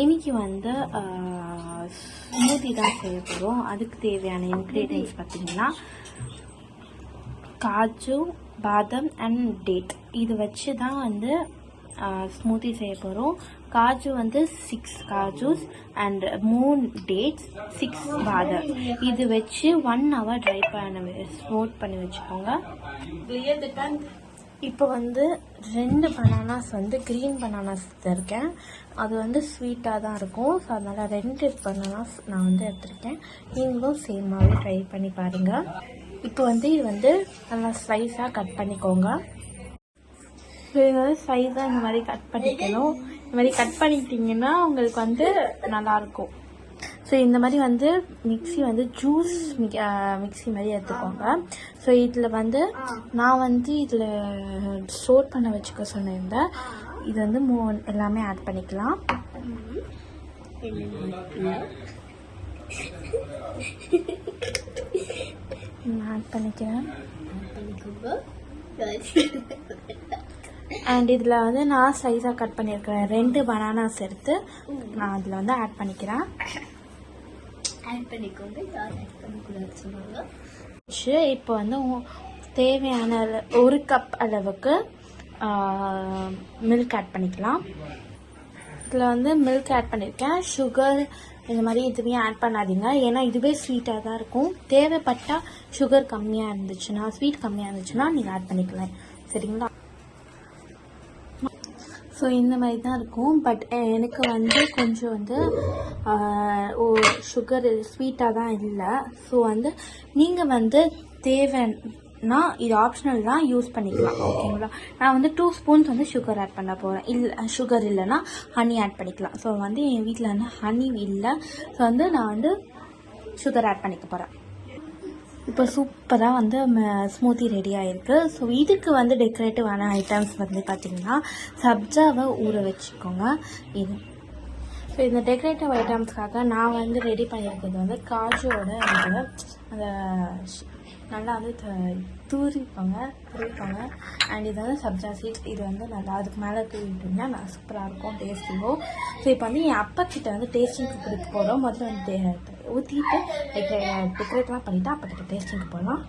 இன்னைக்கு வந்து ஸ்மூத்தி தான் செய்ய போகிறோம். அதுக்கு தேவையான இன்க்ரீடியன்ட்ஸ் பார்த்திங்கன்னா காஜு, பாதாம் அண்ட் டேட். இது வச்சு தான் வந்து ஸ்மூத்தி செய்ய போகிறோம். காஜு வந்து 6 காஜூஸ் அண்ட் 3 டேட்ஸ், 6 பாதாம். இது வச்சு 1 hour ட்ரை பண்ண ஸ்மூத் பண்ணி வச்சுக்கோங்க. இப்போ வந்து 2 பனானாஸ் வந்து க்ரீன் பனானாஸ் எடுத்திருக்கேன். அது வந்து ஸ்வீட்டாக தான் இருக்கும். ஸோ அதனால் 2 பனானாஸ் நான் வந்து எடுத்திருக்கேன். நீங்களும் சேமாகவே ட்ரை பண்ணி பாருங்கள். இப்போ வந்து இது வந்து நல்லா ஸ்லைஸாக கட் பண்ணிக்கோங்க. ஸோ இது வந்து ஸ்லைஸாக இந்த மாதிரி கட் பண்ணிக்கணும். இந்த மாதிரி கட் பண்ணிக்கிட்டிங்கன்னா உங்களுக்கு வந்து நல்லாயிருக்கும். ஸோ இந்த மாதிரி வந்து மிக்ஸி வந்து ஜூஸ் மிக்ஸி மாதிரி எடுத்துக்கோங்க. ஸோ இதில் வந்து நான் வந்து இதில் ஸ்டோர் பண்ண வச்சுக்க சொன்னிருந்தேன். இது வந்து எல்லாமே ஆட் பண்ணிக்கலாம். ஆட் பண்ணிக்கிறேன். அண்ட் இதில் வந்து நான் ஸ்லைஸாக கட் பண்ணியிருக்கிறேன் 2 பனானாஸ் எடுத்து நான் அதில் வந்து ஆட் பண்ணிக்கிறேன். இப்போ வந்து தேவையான 1 கப் அளவுக்கு மில்க் ஆட் பண்ணிக்கலாம். இதில் வந்து மில்க் ஆட் பண்ணியிருக்கேன். சுகர் இந்த மாதிரி எதுவுமே ஆட் பண்ணாதீங்க, ஏன்னா இதுவே ஸ்வீட்டாக தான் இருக்கும். தேவைப்பட்டால் சுகர் கம்மியாக இருந்துச்சுன்னா, ஸ்வீட் கம்மியாக இருந்துச்சுன்னா நீங்கள் ஆட் பண்ணிக்கலாம். சரிங்களா? ஸோ இந்த மாதிரி தான் இருக்கும். பட் எனக்கு வந்து கொஞ்சம் வந்து சுகர் ஸ்வீட்டாக தான் இல்லை. ஸோ வந்து நீங்கள் வந்து தேவைன்னா இது ஆப்ஷனல் தான், யூஸ் பண்ணிக்கலாம். ஓகேங்களா? நான் வந்து 2 ஸ்பூன்ஸ் வந்து சுகர் ஆட் பண்ண போகிறேன். இல்லை சுகர் இல்லைன்னா ஹனி ஆட் பண்ணிக்கலாம். ஸோ வந்து என் வீட்டில் வந்து ஹனி இல்லை. ஸோ வந்து நான் வந்து சுகர் ஆட் பண்ணிக்க போகிறேன். இப்போ சூப்பராக வந்து ஸ்மூத்தி ரெடி ஆகிருக்கு. ஸோ இதுக்கு வந்து டெக்கரேட்டிவான ஐட்டம்ஸ் வந்து பார்த்திங்கன்னா சப்ஜாவை ஊற வச்சுக்கோங்க. இது ஸோ இந்த டெக்கரேட்டிவ் ஐட்டம்ஸ்க்காக நான் வந்து ரெடி பண்ணியிருக்கிறது வந்து காஜுவோட அந்த நல்லா வந்து தூரிப்பாங்க. அண்ட் இது வந்து சப்ஜா சீட்ஸ். இது வந்து நல்லா அதுக்கு மேலே தூவிட்டிங்கன்னா நான் சூப்பராக இருக்கும், டேஸ்டிங்கும். ஸோ இப்போ வந்து என் அப்பக்கிட்ட வந்து டேஸ்டிங்க்கு கொடுக்க போகிறோம். முதல்ல வந்து ஊற்றிட்டு டெக்கரேட்லாம் பண்ணிவிட்டு அப்பக்கிட்ட டேஸ்டிங்க்கு போகலாம்.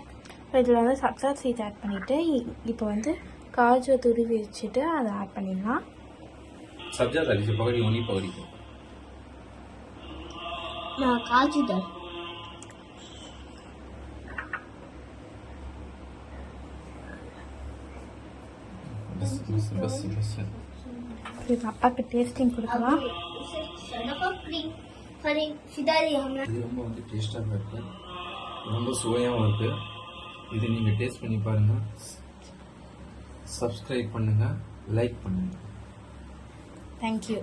இதில் வந்து சப்ஜா சீட்ஸ் ஆட் பண்ணிவிட்டு இப்போ வந்து காஜுவை துருவி வச்சுட்டு அதை ஆட் பண்ணிடலாம். सब्जा डाली जो पकड़ी होनी पकड़ी को ना काजू डाल बस बस बस बस फिर पापा के टेस्टिंग கொடுக்கலாம். இது ரொம்ப வந்து டேஸ்டாக இருக்கு, ரொம்ப சுவையாகவும் இருக்கு. இது நீங்கள் டேஸ்ட் பண்ணி பாருங்க. சப்ஸ்கிரைப் பண்ணுங்க, லைக் பண்ணுங்க. தேங்க்யூ.